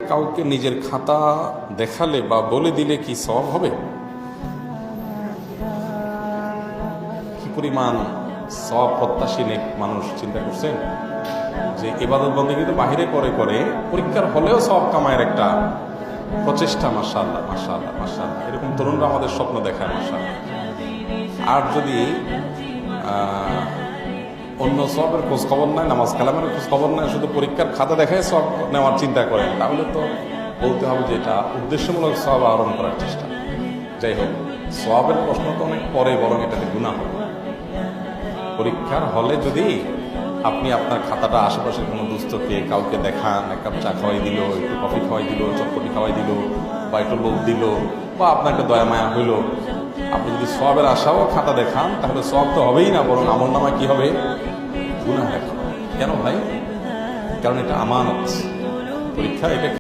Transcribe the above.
কাউকে নিজের খাতা দেখালে বা বলে দিলে কি সওয়াব হবে? কি পরিমাণ সওয়াব প্রত্যাশী নেক মানুষ চিন্তা করছেন যে ইবাদত বন্দেগী তো বাহিরে করে করে পরীক্ষার হলেও সওয়াব কামায়ের একটা প্রচেষ্টা। মাশাআল্লাহ মাশাআল্লাহ মাশাআল্লাহ, এরকম তরুণরা আমাদের স্বপ্ন দেখায় মাশাআল্লাহ। আর যদি অন্য সবের খোঁজ খবর নাই, নামাজ কালামের খোঁজ খবর নাই, শুধু পরীক্ষার খাতা দেখায় সব নেওয়ার চিন্তা করেন, তাহলে তো বলতে হবে যে এটা উদ্দেশ্যমূলক সওয়াব আহরণ করার চেষ্টা। যাই হোক, সওয়াবের প্রশ্ন তো অনেক পরে, বরং এটাতে গুনাহ হবে। পরীক্ষার হলে যদি আপনি আপনার খাতাটা আশেপাশের কোনো দুস্থকে কাউকে দেখান, এক কাপ চা খাওয়াই দিল, একটু কফি খাওয়াই দিল, চটপটি খাওয়াই দিল, বা একটু লোভ দিল, বা আপনাকে দয়া মায়া হইল, আপনি যদি সওয়াবের আশাও খাতা দেখান, তাহলে সওয়াব তো হবেই না, বরং আমলনামায় কি হবে? গুনাহ লেখা। কেন ভাই? কারণ এটা আমানত। পরীক্ষা এটা